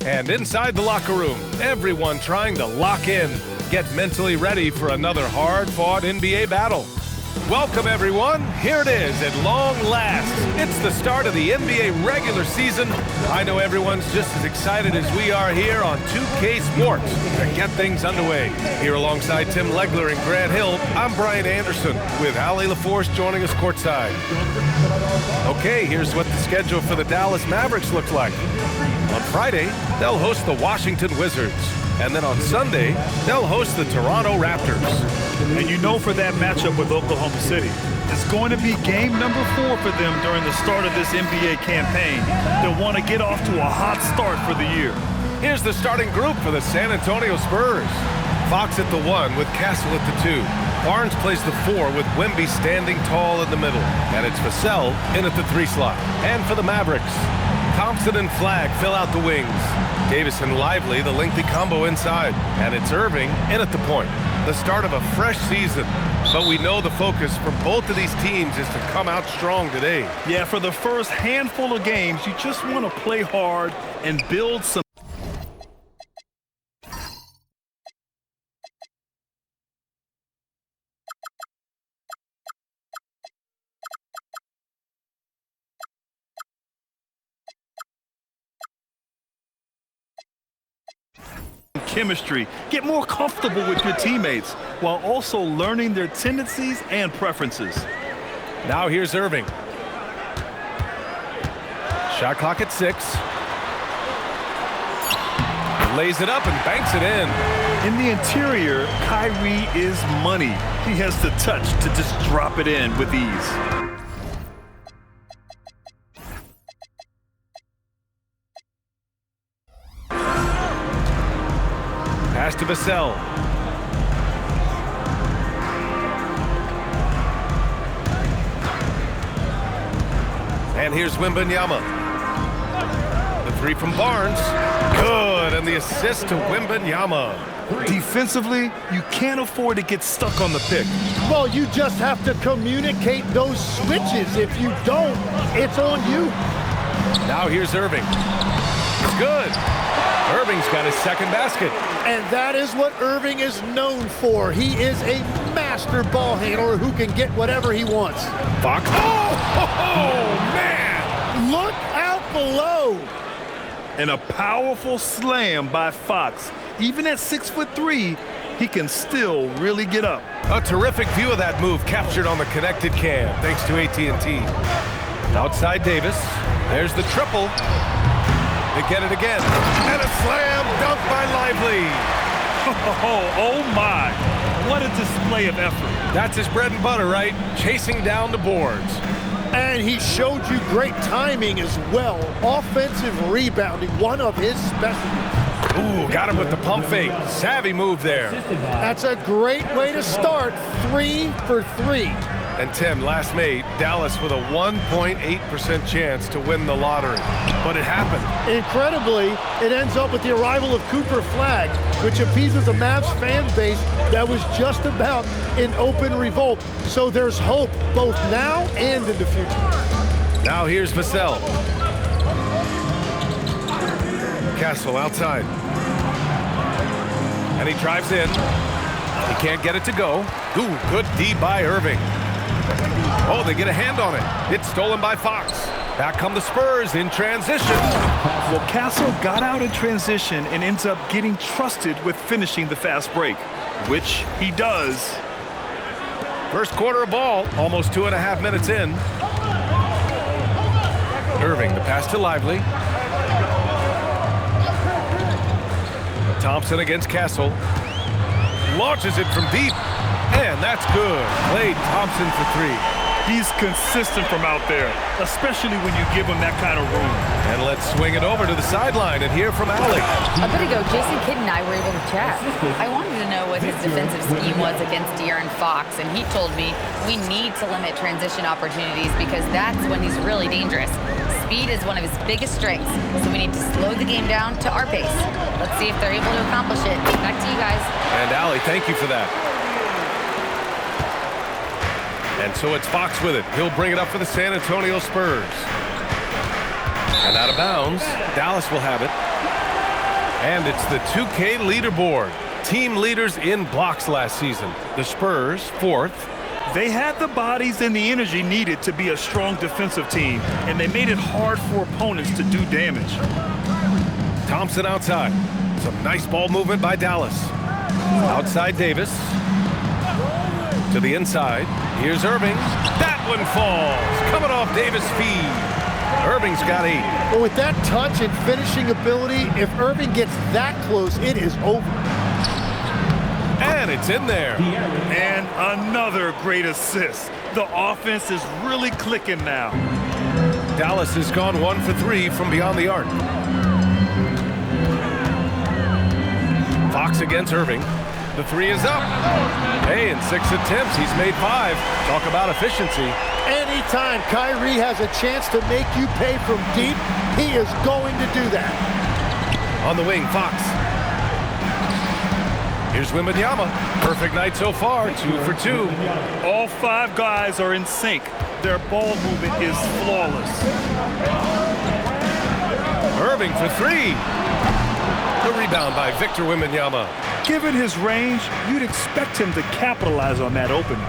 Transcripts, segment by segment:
And inside the locker room, everyone trying to lock in, get mentally ready for another hard-fought NBA battle. Welcome, everyone. Here it is at long last. It's the start of the NBA regular season. I know everyone's just as excited as we are here on 2K Sports to get things underway. Here alongside Tim Legler and Grant Hill, I'm Brian Anderson with Ali LaForce joining us courtside. Okay, here's what the schedule for the Dallas Mavericks looks like. On Friday, they'll host the Washington Wizards. And then on Sunday, they'll host the Toronto Raptors. And you know for that matchup with Oklahoma City, it's going to be game number 4 for them during the start of this NBA campaign. They'll want to get off to a hot start for the year. Here's the starting group for the San Antonio Spurs. Fox at the 1 with Castle at the 2. Barnes plays the 4 with Wemby standing tall in the middle. And it's Vassell in at the 3 slot. And for the Mavericks, Thompson and Flagg fill out the wings. Davis and Lively, the lengthy combo inside. And it's Irving in at the point. The start of a fresh season. But we know the focus for both of these teams is to come out strong today. Yeah, for the first handful of games, you just want to play hard and build some chemistry, get more comfortable with your teammates while also learning their tendencies and preferences. Now here's Irving. Shot clock at 6. Lays it up and banks it in. In the interior, Kyrie is money. He has the touch to just drop it in with ease. Pass to Vassell. And here's Wembanyama. The 3 from Barnes. Good, and the assist to Wembanyama. Defensively, you can't afford to get stuck on the pick. Well, you just have to communicate those switches. If you don't, it's on you. Now here's Irving. It's good. Irving's got his second basket. And that is what Irving is known for. He is a master ball handler who can get whatever he wants. Fox. Oh, man! Look out below. And a powerful slam by Fox. Even at 6'3", he can still really get up. A terrific view of that move captured on the connected cam, thanks to AT&T. Outside Davis. There's the triple. They get it again. And a slam dunk by Lively. Oh my. What a display of effort. That's his bread and butter, right? Chasing down the boards. And he showed you great timing as well. Offensive rebounding, one of his specialties. Ooh, got him with the pump fake. Savvy move there. That's a great way to start. 3 for 3. And Tim, last made, Dallas with a 1.8% chance to win the lottery. But it happened. Incredibly, it ends up with the arrival of Cooper Flagg, which appeases a Mavs fan base that was just about in open revolt. So there's hope both now and in the future. Now here's Vassell. Castle outside. And he drives in. He can't get it to go. Ooh, good D by Irving. Oh, they get a hand on it. It's stolen by Fox. Back come the Spurs in transition. Well, Castle got out in transition and ends up getting trusted with finishing the fast break, which he does. First quarter of ball, almost 2.5 minutes in. Irving, the pass to Lively. Thompson against Castle. Launches it from deep. And that's good. Klay Thompson for 3. He's consistent from out there, especially when you give him that kind of room. And let's swing it over to the sideline and hear from Ali. A bit ago, Jason Kidd and I were able to chat. I wanted to know what his defensive scheme was against De'Aaron Fox, and he told me we need to limit transition opportunities because that's when he's really dangerous. Speed is one of his biggest strengths, so we need to slow the game down to our pace. Let's see if they're able to accomplish it. Back to you guys. And Ali, thank you for that. And so it's Fox with it. He'll bring it up for the San Antonio Spurs. And out of bounds, Dallas will have it. And it's the 2K leaderboard. Team leaders in blocks last season. The Spurs, 4th. They had the bodies and the energy needed to be a strong defensive team, and they made it hard for opponents to do damage. Thompson outside. Some nice ball movement by Dallas. Outside Davis. To the inside. Here's Irving. That one falls. Coming off Davis' feed. Irving's got 8. Well, with that touch and finishing ability, if Irving gets that close, it is over. And it's in there. And another great assist. The offense is really clicking now. Dallas has gone 1 for 3 from beyond the arc. Fox against Irving. The 3 is up. Hey, in 6 attempts, he's made 5. Talk about efficiency. Anytime Kyrie has a chance to make you pay from deep, he is going to do that. On the wing, Fox. Here's Wembanyama. Perfect night so far, 2 for 2. All 5 guys are in sync. Their ball movement is flawless. Irving for 3. The rebound by Victor Wembanyama. Given his range, you'd expect him to capitalize on that opening.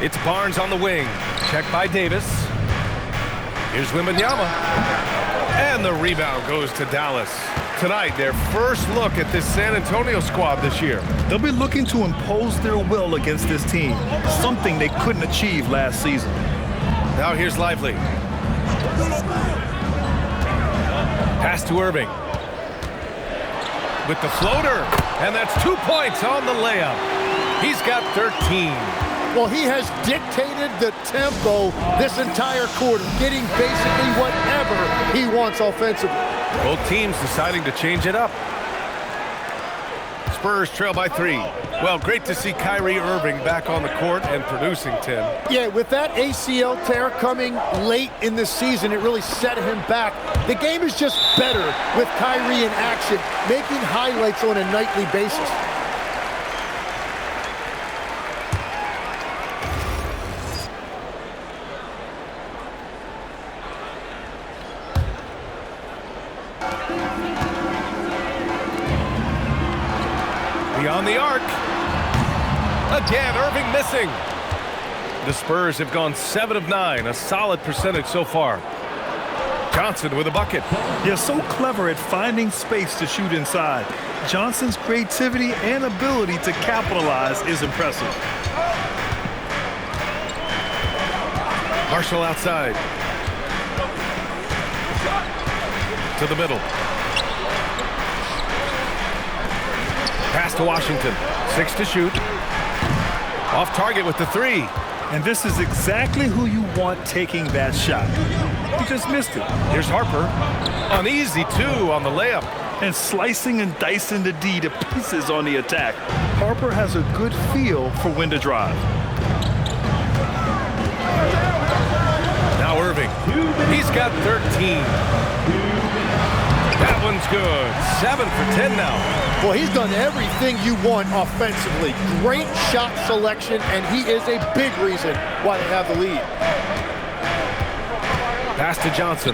It's Barnes on the wing. Checked by Davis. Here's Wembanyama. And the rebound goes to Dallas. Tonight, their first look at this San Antonio squad this year. They'll be looking to impose their will against this team, something they couldn't achieve last season. Now here's Lively. Pass to Irving. With the floater. And that's 2 points on the layup. He's got 13. Well, he has dictated the tempo this entire quarter, getting basically whatever he wants offensively. Both teams deciding to change it up. Spurs trail by 3. Well, great to see Kyrie Irving back on the court and producing, Tim. Yeah, with that ACL tear coming late in the season, it really set him back. The game is just better with Kyrie in action, making highlights on a nightly basis. Beyond the arc. Again, Irving missing. The Spurs have gone 7 of 9, a solid percentage so far. Johnson with a bucket. You're so clever at finding space to shoot inside. Johnson's creativity and ability to capitalize is impressive. Marshall outside. To the middle. Pass to Washington. 6 to shoot. Off target with the 3. And this is exactly who you want taking that shot. He just missed it. Here's Harper. An easy 2 on the layup. And slicing and dicing the D to pieces on the attack. Harper has a good feel for when to drive. Now Irving. He's got 13. That one's good. 7 for 10 now. Well, he's done everything you want offensively. Great shot selection, and he is a big reason why they have the lead. Pass to Johnson.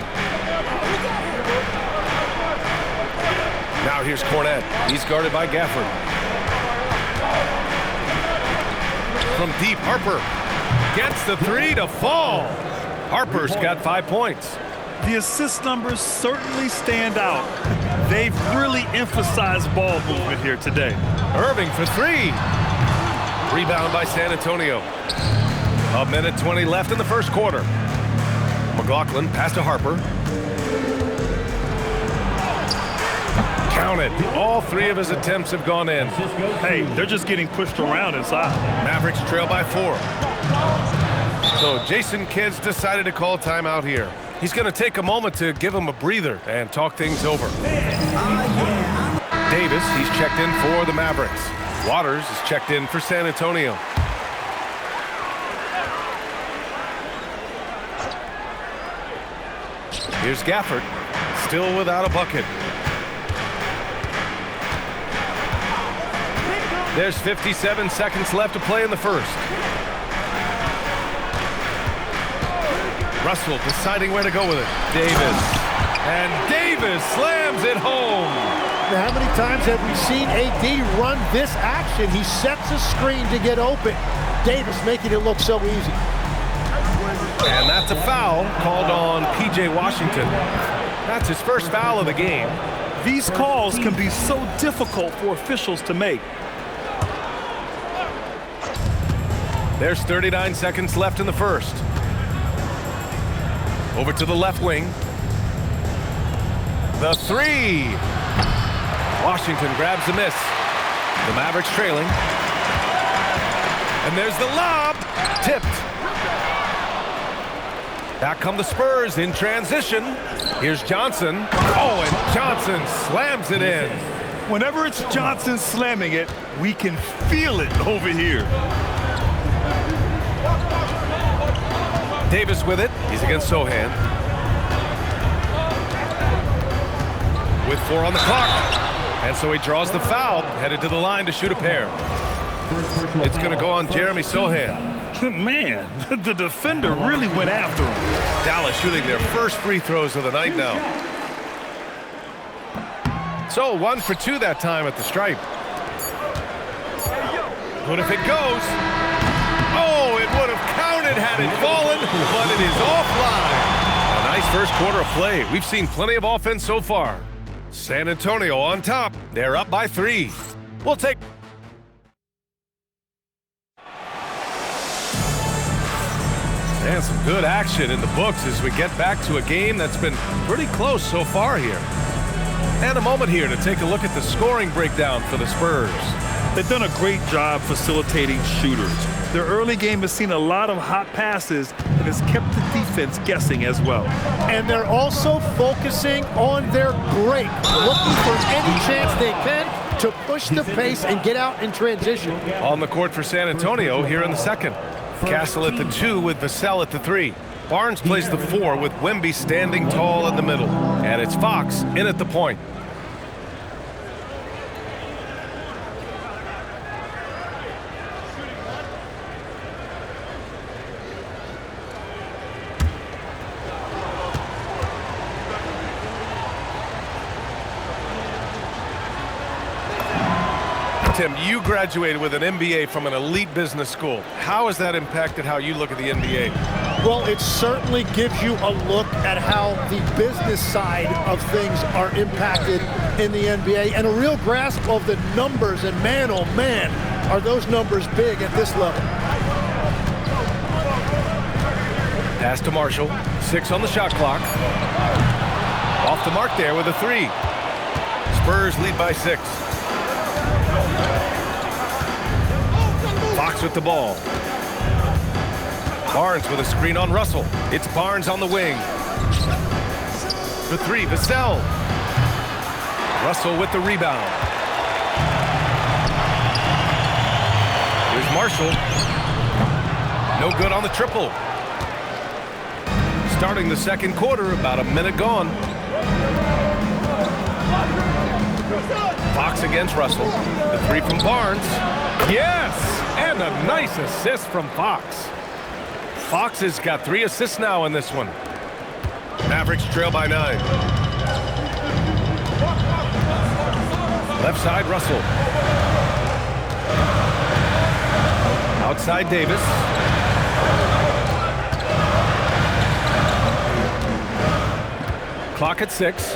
Now here's Cornette. He's guarded by Gafford. From deep, Harper gets the 3 to fall. Harper's got 5 points. The assist numbers certainly stand out. They've really emphasized ball movement here today. Irving for 3. Rebound by San Antonio. 1:20 left in the first quarter. McLaughlin pass to Harper. Count it. All 3 of his attempts have gone in. Hey, they're just getting pushed around inside. Mavericks trail by 4. So Jason Kidd's decided to call timeout here. He's going to take a moment to give him a breather and talk things over. Davis, he's checked in for the Mavericks. Waters is checked in for San Antonio. Here's Gafford, still without a bucket. There's 57 seconds left to play in the first. Russell deciding where to go with it. Davis. And Davis slams it home. Now, how many times have we seen AD run this action? He sets a screen to get open. Davis making it look so easy. And that's a foul called on P.J. Washington. That's his first foul of the game. These calls can be so difficult for officials to make. There's 39 seconds left in the first. Over to the left wing. The three. Washington grabs the miss. The Mavericks trailing. And there's the lob. Tipped. Back come the Spurs in transition. Here's Johnson. Oh, and Johnson slams it in. Whenever it's Johnson slamming it, we can feel it over here. Davis with it. He's against Sohan. With 4 on the clock. And so he draws the foul, headed to the line to shoot a pair. It's going to go on Jeremy Sohan. Man, the defender really went after him. Dallas shooting their first free throws of the night now. So 1 for 2 that time at the stripe. What if it goes? Oh, it would have counted had it fallen, but it is offline. A nice first quarter of play. We've seen plenty of offense so far. San Antonio on top. They're up by 3. We'll take... And some good action in the books as we get back to a game that's been pretty close so far here. And a moment here to take a look at the scoring breakdown for the Spurs. They've done a great job facilitating shooters. Their early game has seen a lot of hot passes and has kept the defense guessing as well. And they're also focusing on their break, looking for any chance they can to push the pace and get out in transition. On the court for San Antonio here in the second. Castle at the 2 with Vassell at the 3. Barnes plays the 4 with Wemby standing tall in the middle. And it's Fox in at the point. Tim, you graduated with an MBA from an elite business school. How has that impacted how you look at the NBA? Well, it certainly gives you a look at how the business side of things are impacted in the NBA and a real grasp of the numbers. And man, oh man, are those numbers big at this level. Pass to Marshall. 6 on the shot clock. Off the mark there with a 3. Spurs lead by 6. Fox with the ball. Barnes with a screen on Russell. It's Barnes on the wing. The 3, Vassell. Russell with the rebound. Here's Marshall. No good on the triple. Starting the second quarter, about a minute gone. Fox against Russell. The 3 from Barnes. Yes! And a nice assist from Fox. Fox has got 3 assists now in this one. Mavericks trail by 9. Left side, Russell. Outside, Davis. Clock at 6.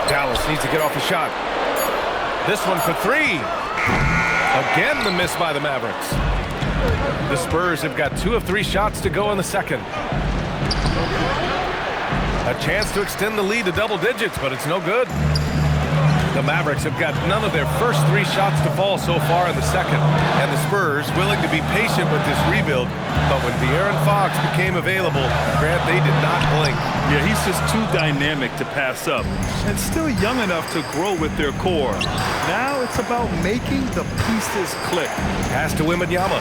Dallas needs to get off a shot. This one for 3. Again, the miss by the Mavericks. The Spurs have got 2 of 3 shots to go in the second. A chance to extend the lead to double digits, but it's no good. The Mavericks have got none of their first 3 shots to fall so far in the second. And the Spurs willing to be patient with this rebuild. But when De'Aaron Fox became available, Grant, they did not blink. Yeah, he's just too dynamic to pass up. And still young enough to grow with their core. Now it's about making the pieces click. Pass to Wembanyama.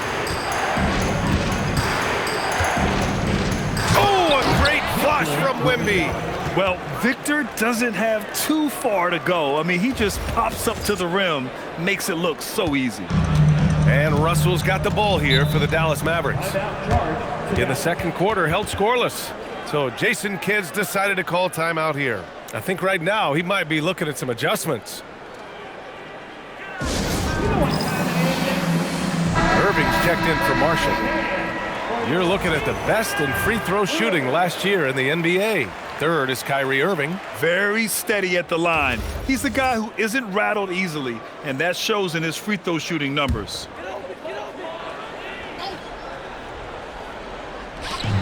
Oh, a great flush from Wemby. Well, Victor doesn't have too far to go. I mean, he just pops up to the rim, makes it look so easy. And Russell's got the ball here for the Dallas Mavericks. In the second quarter, held scoreless. So Jason Kidd's decided to call timeout here. I think right now he might be looking at some adjustments. Irving's checked in for Marshall. You're looking at the best in free throw shooting last year in the NBA. Third is Kyrie Irving. Very steady at the line. He's the guy who isn't rattled easily, and that shows in his free throw shooting numbers.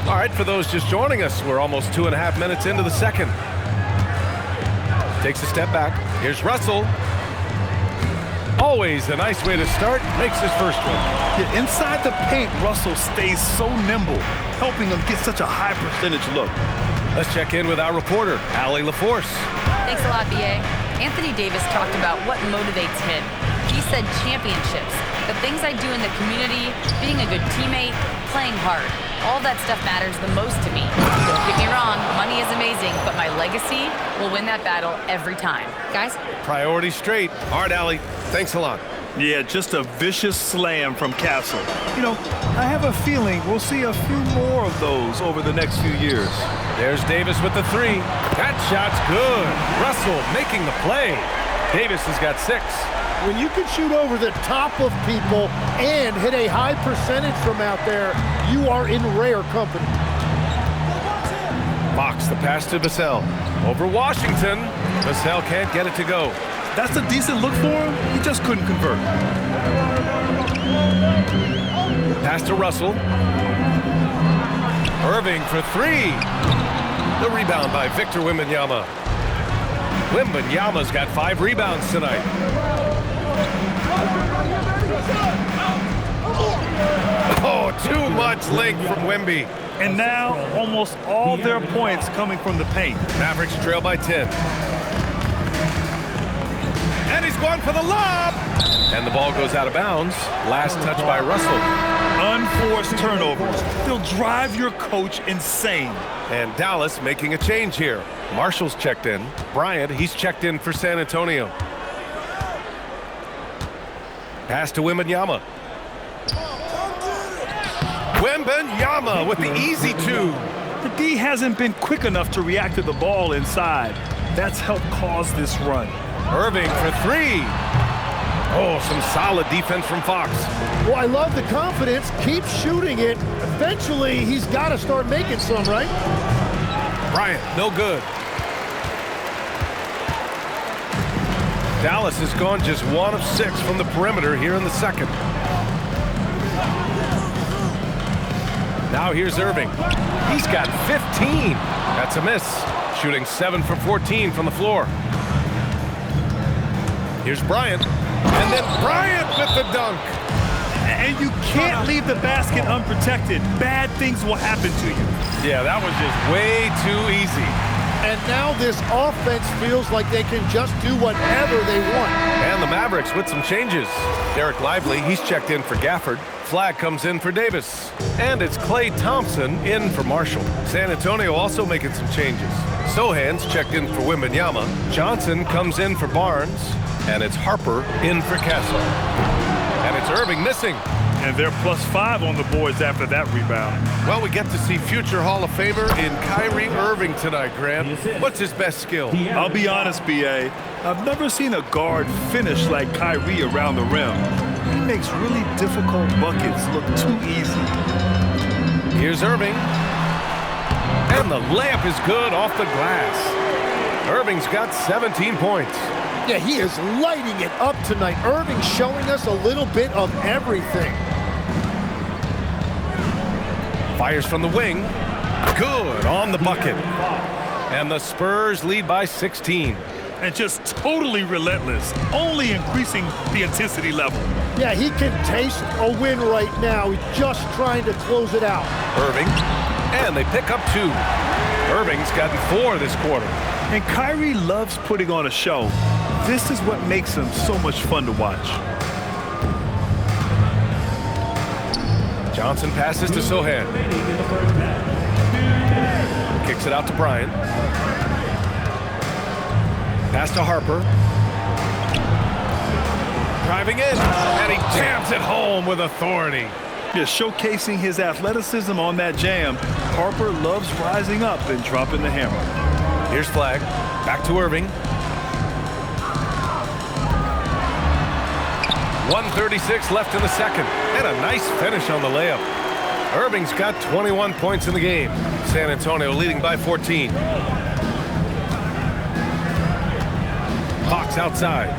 All right, for those just joining us, we're almost 2.5 minutes into the second. Takes a step back. Here's Russell. Always a nice way to start. Makes his first one. Yeah, inside the paint, Russell stays so nimble, helping him get such a high percentage look. Let's check in with our reporter, Allie LaForce. Thanks a lot, BA. Anthony Davis talked about what motivates him. He said championships, the things I do in the community, being a good teammate, playing hard. All that stuff matters the most to me. Don't get me wrong, money is amazing, but my legacy will win that battle every time. Guys? Priority straight. All right, Allie. Thanks a lot. Yeah, just a vicious slam from Castle. You know, I have a feeling we'll see a few more of those over the next few years. There's Davis with the three. That shot's good. Russell making the play. Davis has got 6. When you can shoot over the top of people and hit a high percentage from out there, you are in rare company. Fox, the pass to Vassell. Over Washington. Vassell can't get it to go. That's a decent look for him. He just couldn't convert. Pass to Russell. Irving for 3. The rebound by Victor Wembanyama. Wembanyama's got 5 rebounds tonight. Oh, too much length from Wemby. And now, almost all their points coming from the paint. Mavericks trail by 10. And he's going for the lob. And the ball goes out of bounds. Last touch by Russell. Unforced turnovers. They'll drive your coach insane. And Dallas making a change here. Marshall's checked in. Bryant, he's checked in for San Antonio. Pass to Wembanyama. Wembanyama with the easy 2. The D hasn't been quick enough to react to the ball inside. That's helped cause this run. Irving for 3. Oh, some solid defense from Fox. Well, I love the confidence. Keep shooting it. Eventually, he's got to start making some, right? Bryant, no good. Dallas has gone just 1 of 6 from the perimeter here in the second. Now here's Irving. He's got 15. That's a miss. Shooting 7 for 14 from the floor. Here's Bryant. And then Bryant with the dunk. And you can't leave the basket unprotected. Bad things will happen to you. Yeah, that was just way too easy. And now this offense feels like they can just do whatever they want. And the Mavericks with some changes. Derek Lively, he's checked in for Gafford. Flag comes in for Davis. And it's Klay Thompson in for Marshall. San Antonio also making some changes. Sohan's checked in for Wembanyama. Johnson comes in for Barnes. And it's Harper in for Castle. And it's Irving missing. And they're +5 on the boards after that rebound. Well, we get to see future Hall of Famer in Kyrie Irving tonight, Grant. What's his best skill? I'll be honest, B.A. I've never seen a guard finish like Kyrie around the rim. He makes really difficult buckets look too easy. Here's Irving. And the layup is good off the glass. Irving's got 17 points. Yeah, he is lighting it up tonight. Irving showing us a little bit of everything. Fires from the wing. Good on the bucket. And the Spurs lead by 16. And just totally relentless, only increasing the intensity level. Yeah, he can taste a win right now. He's just trying to close it out. Irving. And they pick up 2. Irving's gotten 4 this quarter. And Kyrie loves putting on a show. This is what makes him so much fun to watch. Johnson passes to Sohan. Kicks it out to Bryant. Pass to Harper. Driving in, and he jams it home with authority. Yeah, showcasing his athleticism on that jam. Harper loves rising up and dropping the hammer. Here's Flag. Back to Irving. 1:36 left in the second. And a nice finish on the layup. Irving's got 21 points in the game. San Antonio leading by 14. Fox outside.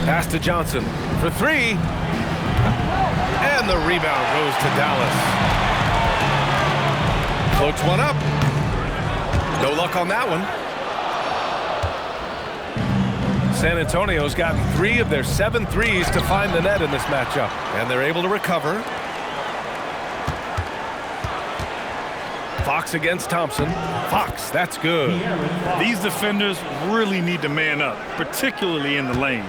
Pass to Johnson for three. And the rebound goes to Dallas. Floats one up. No luck on that one. San Antonio's gotten 3 of their 7 threes to find the net in this matchup. And they're able to recover. Fox against Thompson. Fox, that's good. These defenders really need to man up, particularly in the lane.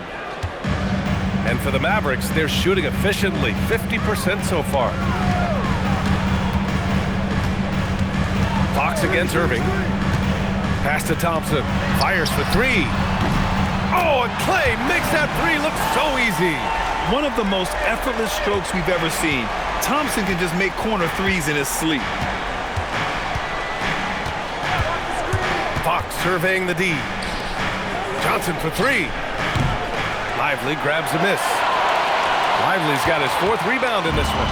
And for the Mavericks, they're shooting efficiently, 50% so far. Fox against Irving. Pass to Thompson. Fires for 3. Oh, and Clay makes that 3 look so easy. One of the most effortless strokes we've ever seen. Thompson can just make corner 3s in his sleep. Fox surveying the D. Johnson for 3. Lively grabs a miss. Lively's got his 4th rebound in this one.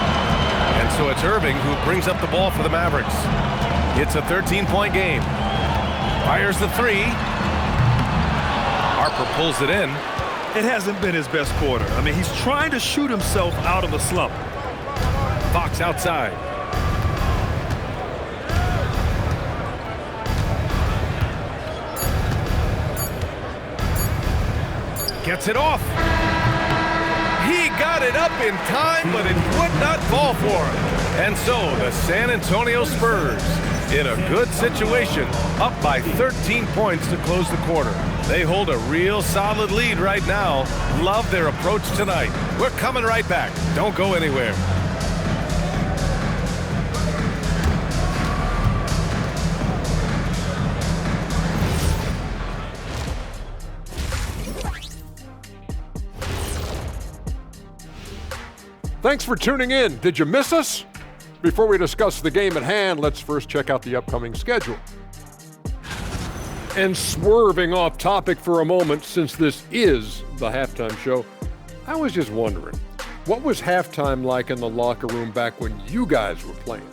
And so it's Irving who brings up the ball for the Mavericks. It's a 13-point game. Fires the 3. Harper pulls it in. It hasn't been his best quarter. I mean, he's trying to shoot himself out of a slump. Fox outside. Gets it off. He got it up in time, but it would not fall for him. And so the San Antonio Spurs, in a good situation, up by 13 points to close the quarter. They hold a real solid lead right now. Love their approach tonight. We're coming right back. Don't go anywhere. Thanks for tuning in. Did you miss us? Before we discuss the game at hand, let's first check out the upcoming schedule. And swerving off topic for a moment, since this is the halftime show, I was just wondering, what was halftime like in the locker room back when you guys were playing?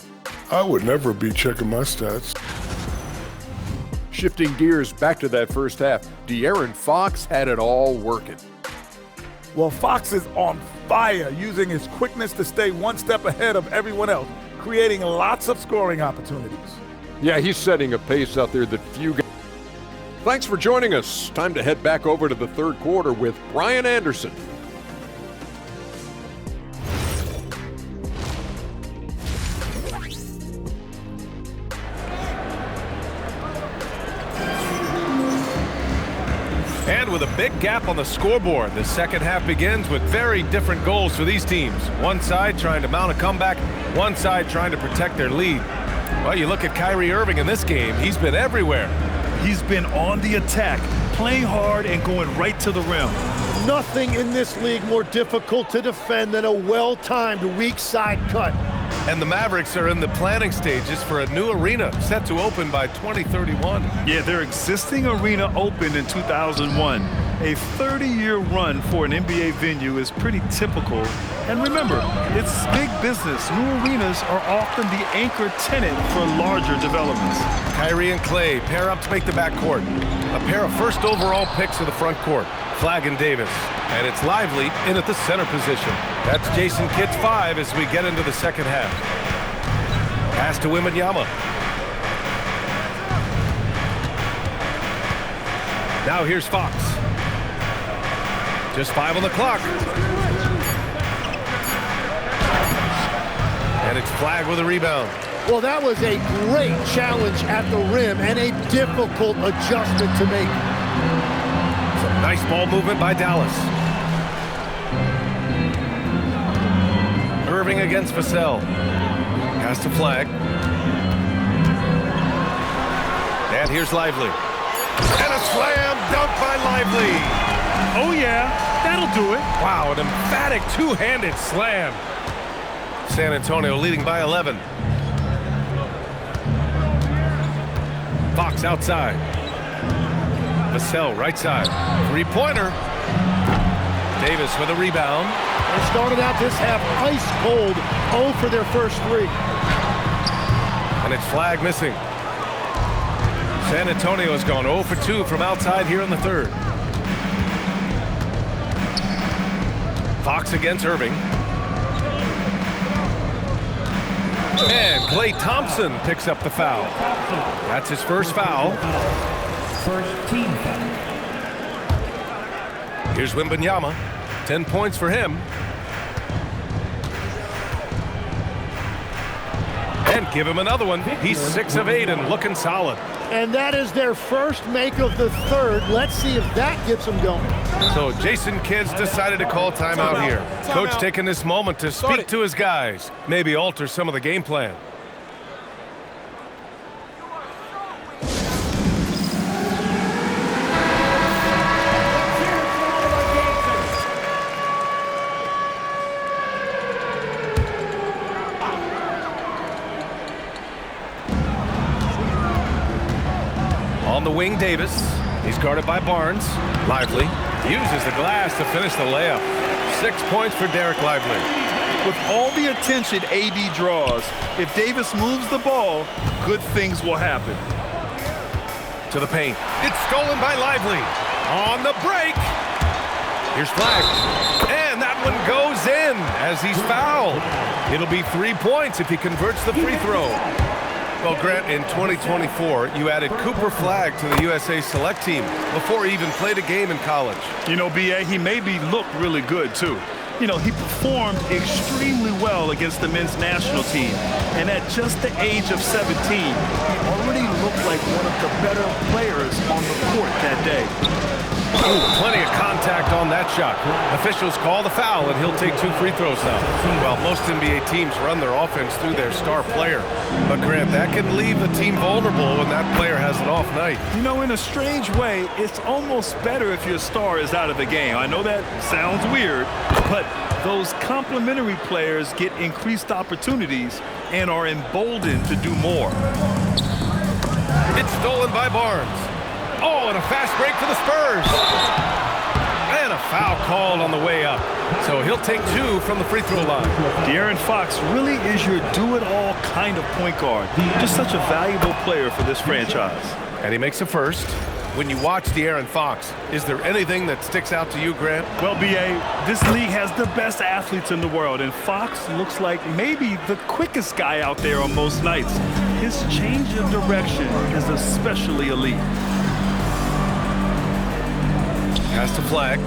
I would never be checking my stats. Shifting gears back to that first half, De'Aaron Fox had it all working. Well, Fox is on fire, using his quickness to stay one step ahead of everyone else, creating lots of scoring opportunities. Yeah, he's setting a pace out there that few guys. Thanks for joining us. Time to head back over to the third quarter with Brian Anderson. And with a big gap on the scoreboard, the second half begins with very different goals for these teams. One side trying to mount a comeback, one side trying to protect their lead. Well, you look at Kyrie Irving in this game, he's been everywhere. He's been on the attack, playing hard and going right to the rim. Nothing in this league more difficult to defend than a well-timed weak side cut. And the Mavericks are in the planning stages for a new arena set to open by 2031. Yeah, their existing arena opened in 2001. A 30-year run for an NBA venue is pretty typical. And remember, it's big business. New arenas are often the anchor tenant for larger developments. Kyrie and Clay pair up to make the backcourt. A pair of first overall picks of the front court, Flag and Davis. And it's Lively in at the center position. That's Jason Kidd's 5 as we get into the second half. Pass to Wembanyama. Now here's Fox. Just 5 on the clock. And it's Flag with a rebound. Well, that was a great challenge at the rim and a difficult adjustment to make. Some nice ball movement by Dallas. Irving against Vassell. Pass to Flag. And here's Lively. And a slam dunk by Lively. Oh, yeah, that'll do it. Wow, an emphatic two-handed slam. San Antonio leading by 11. Fox outside. Vassell right side. Three-pointer. Davis with a rebound. They started out this half ice cold, 0 for their first 3. And it's flag missing. San Antonio has gone 0 for 2 from outside here in the third. Fox against Irving. And Klay Thompson picks up the foul. That's his first foul. First team foul. Here's Wembanyama. 10 points for him. And give him another one. He's 6 of 8 and looking solid. And that is their first make of the third. Let's see if that gets them going. So Jason Kidd's decided to call timeout here. Coach taking this moment to speak to his guys. Maybe alter some of the game plan. On the wing, Davis. He's guarded by Barnes. Lively uses the glass to finish the layup. 6 points for Derek Lively. With all the attention AD draws, if Davis moves the ball, good things will happen. To the paint. It's stolen by Lively. On the break. Here's flag. And that one goes in as he's fouled. It'll be 3 points if he converts the free throw. Well, Grant, in 2024, you added Cooper Flagg to the USA Select Team before he even played a game in college. You know, B.A., he maybe looked really good, too. You know, he performed extremely well against the men's national team. And at just the age of 17, he already looked like one of the better players on the court that day. Ooh, plenty of contact on that shot. Officials call the foul, and he'll take 2 free throws now. Well, most NBA teams run their offense through their star player. But, Grant, that can leave the team vulnerable when that player has an off night. You know, in a strange way, it's almost better if your star is out of the game. I know that sounds weird, but those complementary players get increased opportunities and are emboldened to do more. It's stolen by Barnes. Oh, and a fast break for the Spurs. And a foul called on the way up. So he'll take 2 from the free throw line. De'Aaron Fox really is your do-it-all kind of point guard. Just such a valuable player for this franchise. And he makes a first. When you watch De'Aaron Fox, is there anything that sticks out to you, Grant? Well, B.A., this league has the best athletes in the world, and Fox looks like maybe the quickest guy out there on most nights. His change of direction is especially elite. Pass to Flagg.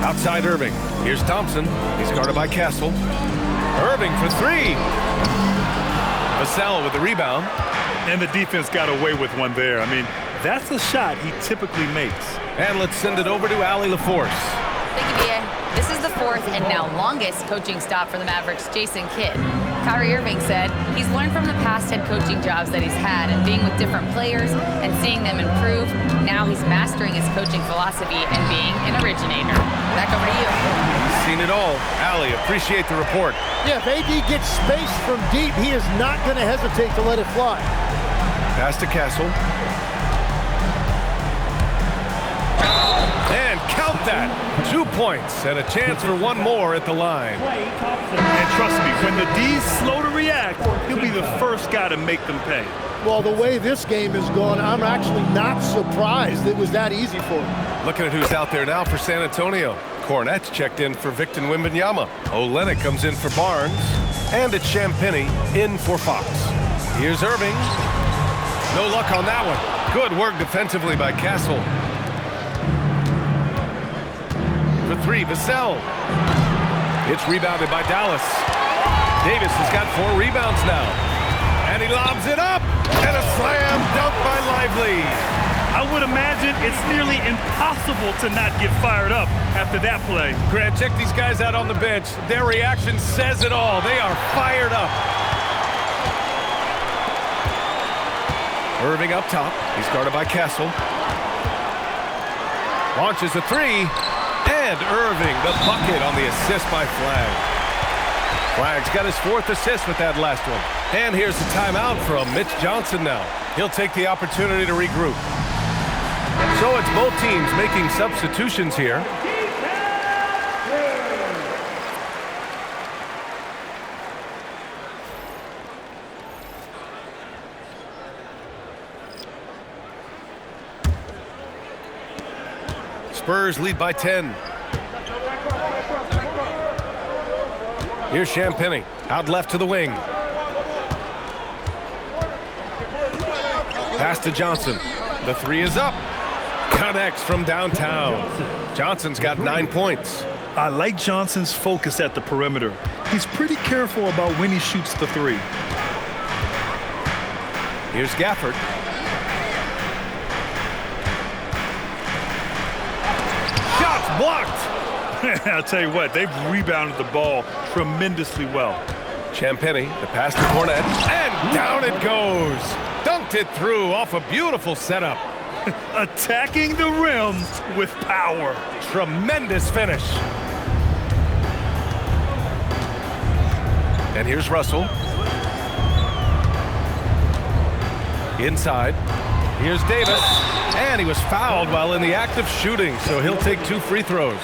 Outside Irving. Here's Thompson. He's guarded by Castle. Irving for 3. Vassell with the rebound. And the defense got away with one there. I mean, that's a shot he typically makes. And let's send it over to Allie LaForce. Thank you, B.A. This is the 4th and now longest coaching stop for the Mavericks' Jason Kidd. Kyrie Irving said he's learned from the past head coaching jobs that he's had and being with different players and seeing them improve. Now he's mastering his coaching philosophy and being an originator. Back over to you. Seen it all. Allie, appreciate the report. Yeah, if AD gets space from deep, he is not going to hesitate to let it fly. Pass to Castle. And count that. 2 points and a chance for 1 more at the line. And trust me, when the D's slow to react, he'll be the first guy to make them pay. Well, the way this game is going, I'm actually not surprised it was that easy for him. Looking at who's out there now for San Antonio. Cornette's checked in for Victor Wembanyama. Olynyk comes in for Barnes. And it's Champagnie in for Fox. Here's Irving. No luck on that one. Good work defensively by Castle. For 3, Vassell. It's rebounded by Dallas. Davis has got 4 rebounds now. And he lobs it up. And a slam dunk by Lively. I would imagine it's nearly impossible to not get fired up after that play. Grant, check these guys out on the bench. Their reaction says it all. They are fired up. Irving up top. He's guarded by Castle. Launches a 3. And Irving, the bucket on the assist by Flagg. Flagg's got his 4th assist with that last one. And here's the timeout from Mitch Johnson now. He'll take the opportunity to regroup. So it's both teams making substitutions here. Spurs lead by 10. Here's Champagny, out left to the wing. Pass to Johnson. The 3 is up. Connects from downtown. Johnson's got 9 points. I like Johnson's focus at the perimeter. He's pretty careful about when he shoots the 3. Here's Gafford. Shots blocked. I'll tell you what, they've rebounded the ball tremendously well. Champagny, the pass to Cornet, and down it goes. Dunked it through off a beautiful setup. Attacking the rim with power. Tremendous finish. And here's Russell. Inside. Here's Davis. And he was fouled while in the act of shooting, so he'll take 2 free throws.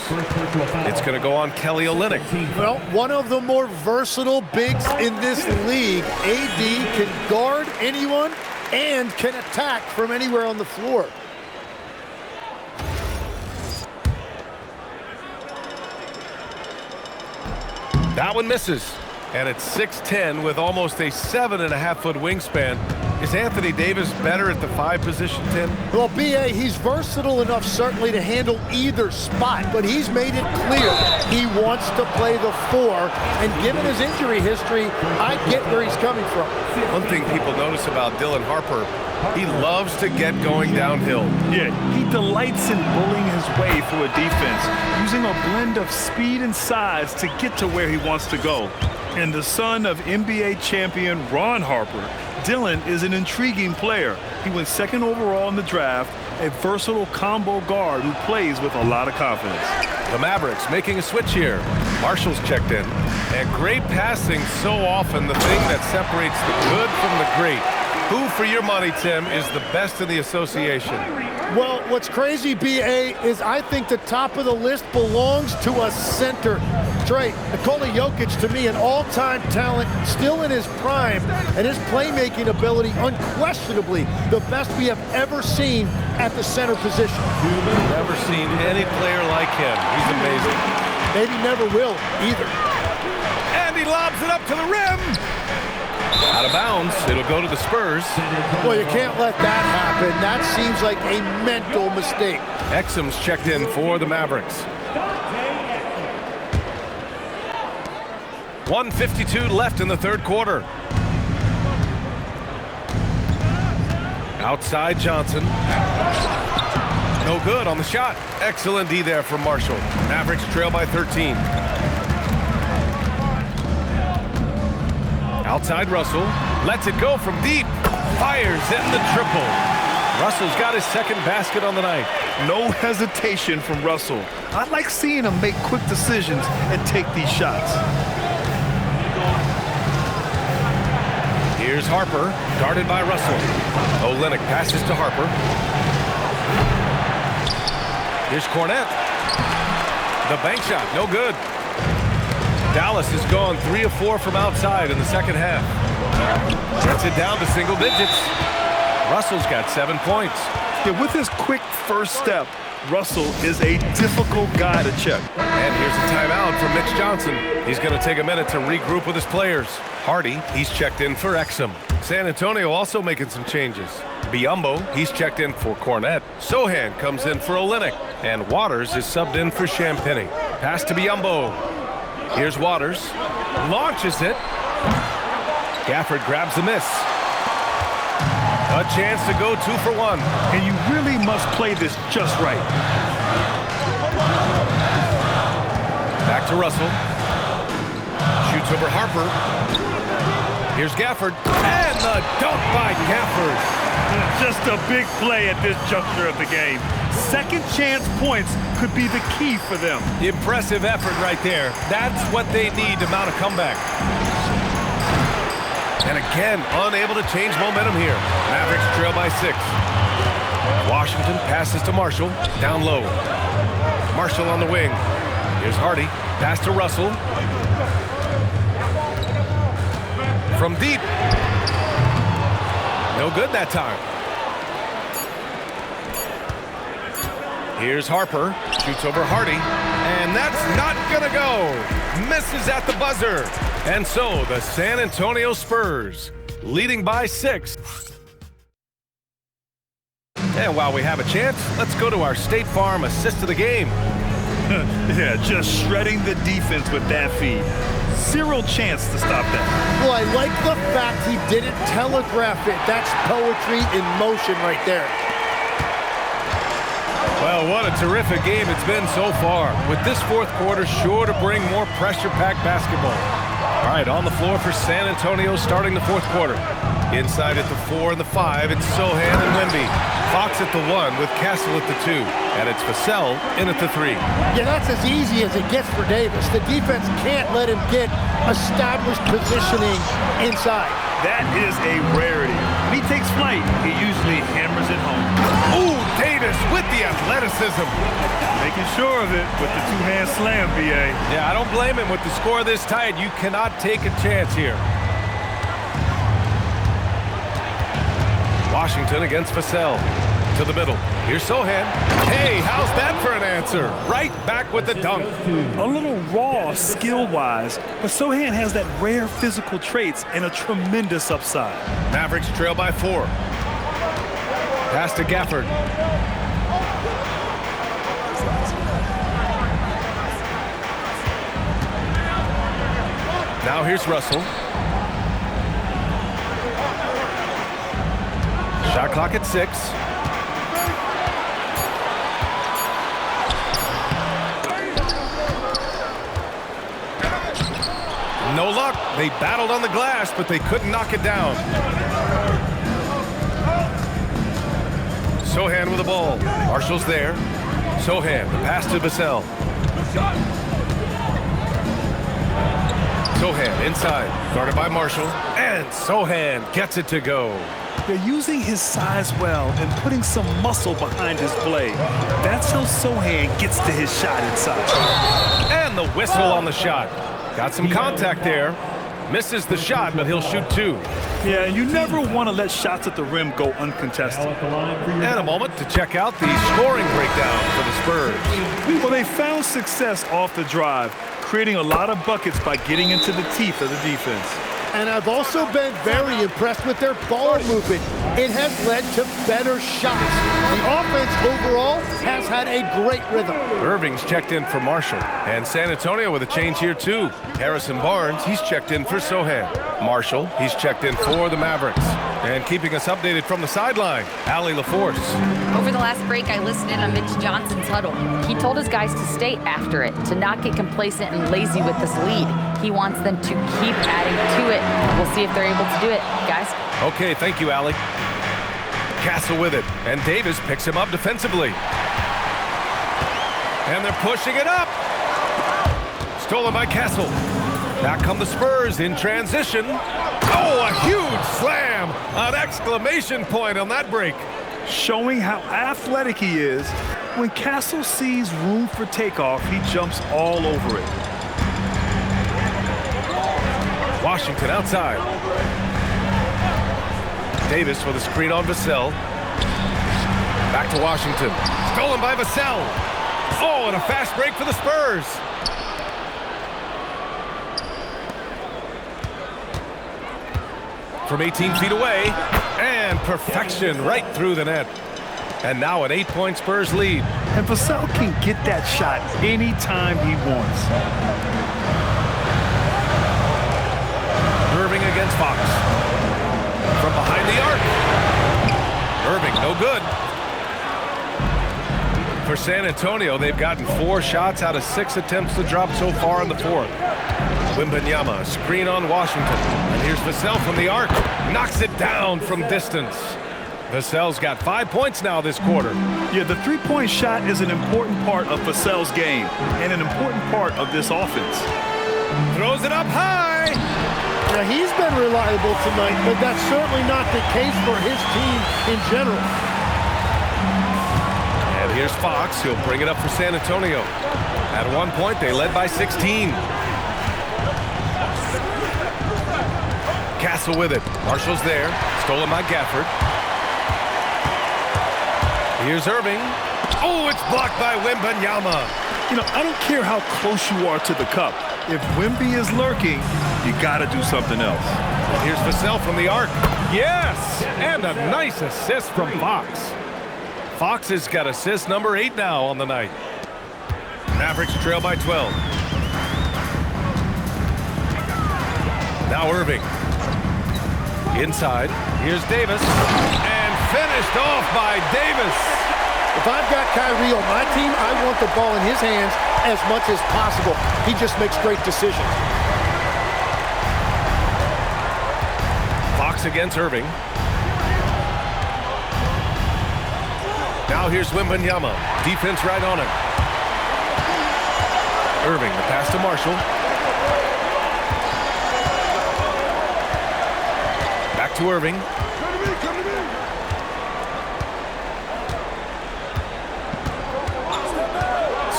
It's going to go on Kelly Olynyk. Well, one of the more versatile bigs in this league. AD can guard anyone and can attack from anywhere on the floor. That one misses. And it's 6'10" with almost a 7.5-foot wingspan. Is Anthony Davis better at the 5 position, Tim? Well, B.A., he's versatile enough certainly to handle either spot, but he's made it clear he wants to play the 4, and given his injury history, I get where he's coming from. One thing people notice about Dylan Harper, he loves to get going downhill. Yeah, he delights in bullying his way through a defense, using a blend of speed and size to get to where he wants to go. And the son of NBA champion Ron Harper, Dylan is an intriguing player. He went 2nd overall in the draft, a versatile combo guard who plays with a lot of confidence. The Mavericks making a switch here. Marshall's checked in. And great passing so often, the thing that separates the good from the great. Who, for your money, Tim, is the best in the association? Well, what's crazy, B.A., is I think the top of the list belongs to a center. Trey, Nikola Jokic, to me, an all-time talent, still in his prime, and his playmaking ability, unquestionably the best we have ever seen at the center position. Never seen any player like him. He's amazing. Maybe never will, either. And he lobs it up to the rim. Out of bounds. It'll go to the Spurs. Well, you can't let that happen. That seems like a mental mistake. Exum's checked in for the Mavericks. 1:52 left in the 3rd quarter. Outside Johnson. No good on the shot. Excellent D there from Marshall. Mavericks trail by 13. Outside Russell. Lets it go from deep. Fires in the triple. Russell's got his 2nd basket on the night. No hesitation from Russell. I like seeing him make quick decisions and take these shots. Here's Harper, guarded by Russell. Olynyk passes to Harper. Here's Cornet. The bank shot, no good. Dallas has gone 3 of 4 from outside in the 2nd half. Gets it down to single digits. Russell's got 7 points. Yeah, with his quick first step, Russell is a difficult guy to check. And here's a timeout from Mitch Johnson. He's going to take a minute to regroup with his players. Hardy, he's checked in for Exum. San Antonio also making some changes. Biyombo, he's checked in for Cornet. Sohan comes in for Olynyk. And Waters is subbed in for Champagny. Pass to Biyombo. Here's Waters. Launches it. Gafford grabs the miss. A chance to go 2 for 1. And you really must play this just right. Back to Russell. Shoots over Harper. Here's Gafford. And the dunk by Gafford. Just a big play at this juncture of the game. Second chance points could be the key for them. Impressive effort right there. That's what they need to mount a comeback. And again, unable to change momentum here. Mavericks trail by 6. Washington passes to Marshall, down low. Marshall on the wing. Here's Hardy, pass to Russell. From deep. No good that time. Here's Harper, shoots over Hardy, and that's not gonna go. Misses at the buzzer. And so the San Antonio Spurs leading by 6. And while we have a chance, let's go to our State Farm assist of the game. Yeah, just shredding the defense with that feed. Zero chance to stop that. Well, I like the fact he didn't telegraph it. That's poetry in motion right there. Well, what a terrific game it's been so far, with this fourth quarter sure to bring more pressure-packed basketball. All right, on the floor for San Antonio starting the fourth quarter. Inside at the 4 and the 5, it's Sohan and Wemby. Fox at the 1 with Castle at the 2. And it's Vassell in at the 3. Yeah, that's as easy as it gets for Davis. The defense can't let him get established positioning inside. That is a rarity. When he takes flight, he usually hammers it home. Ooh, Davis with the athleticism. Making sure of it with the two-hand slam, B.A. Yeah, I don't blame him. With the score this tight, you cannot take a chance here. Washington against Vassell. To the middle. Here's Sohan. Hey, how's that for an answer? Right back with the dunk. A little raw skill-wise, but Sohan has that rare physical traits and a tremendous upside. Mavericks trail by 4. Pass to Gafford. Now here's Russell. Shot clock at 6. No luck. They battled on the glass, but they couldn't knock it down. Sohan with the ball. Marshall's there. Sohan, the pass to Vassell. Sohan inside, guarded by Marshall, and Sohan gets it to go. They're using his size well and putting some muscle behind his play. That's how Sohan gets to his shot inside. And the whistle on the shot. Got some contact there. Misses the shot, but he'll shoot 2. Yeah, you never want to let shots at the rim go uncontested. And a moment to check out the scoring breakdown for the Spurs. Well, they found success off the drive, creating a lot of buckets by getting into the teeth of the defense. And I've also been very impressed with their ball movement. It has led to better shots. The offense overall has had a great rhythm. Irving's checked in for Marshall. And San Antonio with a change here too. Harrison Barnes, he's checked in for Sohan. Marshall, he's checked in for the Mavericks. And keeping us updated from the sideline, Allie LaForce. Over the last break, I listened in on Mitch Johnson's huddle. He told his guys to stay after it, to not get complacent and lazy with this lead. He wants them to keep adding to it. We'll see if they're able to do it, guys. Okay, thank you, Allie. Castle with it, and Davis picks him up defensively. And they're pushing it up. Stolen by Castle. Back come the Spurs in transition. Oh, a huge slam! An exclamation point on that break. Showing how athletic he is, when Castle sees room for takeoff, he jumps all over it. Washington outside. Davis with a screen on Vassell. Back to Washington. Stolen by Vassell. Oh, and a fast break for the Spurs. From 18 feet away, and perfection right through the net. And now an 8-point Spurs lead. And Vassell can get that shot anytime he wants. Irving against Fox. From behind the arc. Irving, no good. For San Antonio, they've gotten 4 shots out of 6 attempts to drop so far in the fourth. Wembanyama, screen on Washington. And here's Vassell from the arc. Knocks it down from distance. Vassell's got 5 points now this quarter. Yeah, the three-point shot is an important part of Vassell's game and an important part of this offense. Throws it up high. Now, he's been reliable tonight, but that's certainly not the case for his team in general. And here's Fox. He'll bring it up for San Antonio. At one point, they led by 16. Castle with it. Marshall's there. Stolen by Gafford. Here's Irving. Oh, it's blocked by Wembanyama. You know, I don't care how close you are to the cup. If Wemby is lurking, you got to do something else. Here's Vassell from the arc. Yes! And a nice assist from Fox. Fox has got assist number 8 now on the night. Mavericks trail by 12. Now Irving. Inside. Here's Davis. And finished off by Davis. If I've got Kyrie on my team, I want the ball in his hands as much as possible. He just makes great decisions. Fox against Irving. Now here's Wembanyama. Defense right on him. Irving, the pass to Marshall. Back to Irving.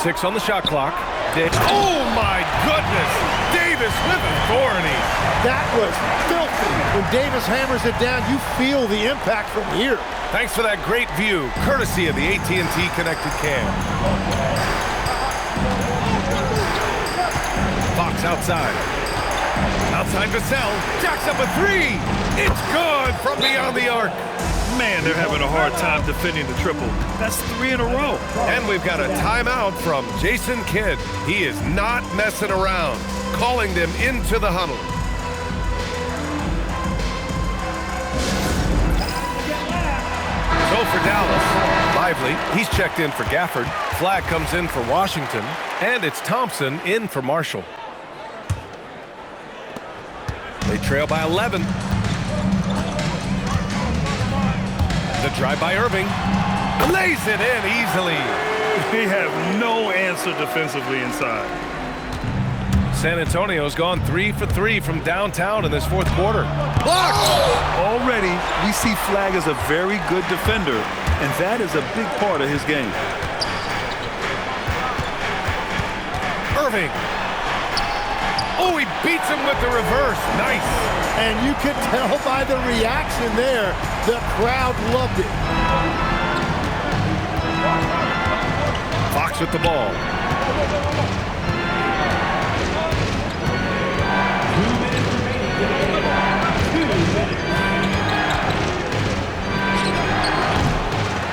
Six on the shot clock. Oh my goodness! Davis with authority. That was filthy. When Davis hammers it down, you feel the impact from here. Thanks for that great view, courtesy of the AT&T connected cam. Fox outside. Outside Vassell. Jacks up a three. It's good from beyond the arc. Man, they're having a hard time defending the triple. That's 3 in a row. And we've got a timeout from Jason Kidd. He is not messing around, calling them into the huddle. So for Dallas, Lively, he's checked in for Gafford. Flag comes in for Washington, and it's Thompson in for Marshall. They trail by 11. The drive by Irving. Lays it in easily. They have no answer defensively inside. San Antonio's gone 3 for 3 from downtown in this fourth quarter. Blocked! Already, we see Flag as a very good defender, and that is a big part of his game. Irving. Oh, he beats him with the reverse. Nice. And you could tell by the reaction there, the crowd loved it. Fox with the ball.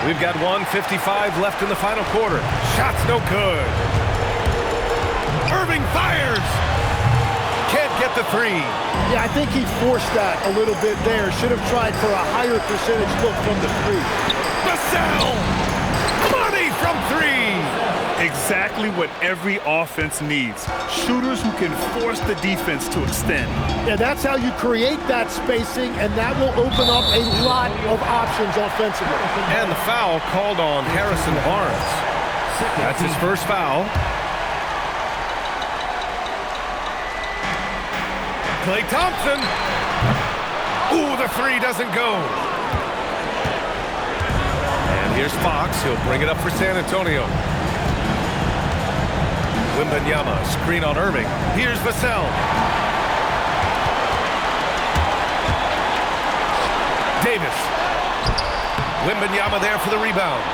We've got 1:55 left in the final quarter. Shot's no good. Irving fires. Can't get the three. Yeah, I think he forced that a little bit there. Should have tried for a higher percentage look from the three. Vassell! Money from three! Exactly what every offense needs. Shooters who can force the defense to extend. Yeah, that's how you create that spacing, and that will open up a lot of options offensively. And the foul called on Harrison Barnes. That's his first foul. Klay Thompson. Ooh, the three doesn't go. And here's Fox. He'll bring it up for San Antonio. Wembanyama, screen on Irving. Here's Vassell. Davis. Wembanyama there for the rebound.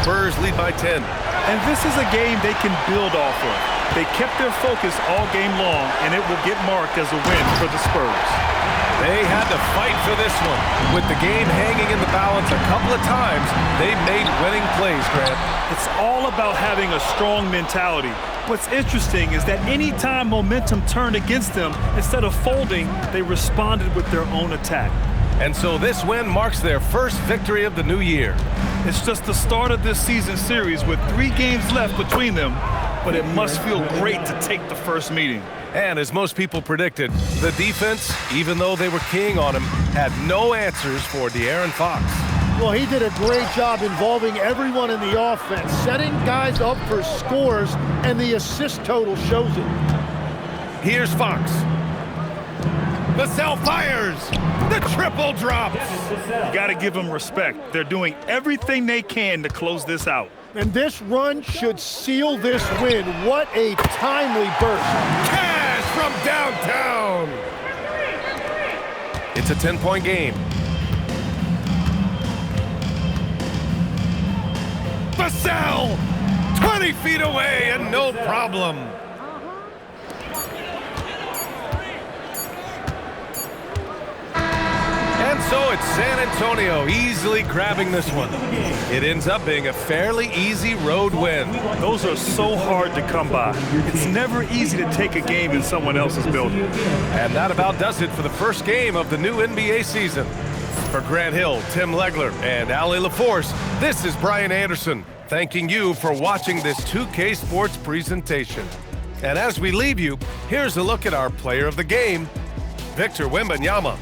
Spurs lead by 10. And this is a game they can build off of. They kept their focus all game long, and it will get marked as a win for the Spurs. They had to fight for this one. With the game hanging in the balance a couple of times, they made winning plays, Grant. It's all about having a strong mentality. What's interesting is that anytime momentum turned against them, instead of folding, they responded with their own attack. And so this win marks their first victory of the new year. It's just the start of this season series with 3 games left between them, but it must feel great to take the first meeting. And as most people predicted, the defense, even though they were keying on him, had no answers for De'Aaron Fox. Well, he did a great job involving everyone in the offense, setting guys up for scores, and the assist total shows it. Here's Fox. Vassell fires. The triple drops. You got to give them respect. They're doing everything they can to close this out. And this run should seal this win. What a timely burst. Cash from downtown. It's a 10-point game. Vassell, 20 feet away and no problem. And so it's San Antonio easily grabbing this one. It ends up being a fairly easy road win. Those are so hard to come by. It's never easy to take a game in someone else's building. And that about does it for the first game of the new NBA season. For Grant Hill, Tim Legler, and Ali LaForce, this is Brian Anderson, thanking you for watching this 2K Sports presentation. And as we leave you, here's a look at our player of the game, Victor Wembanyama.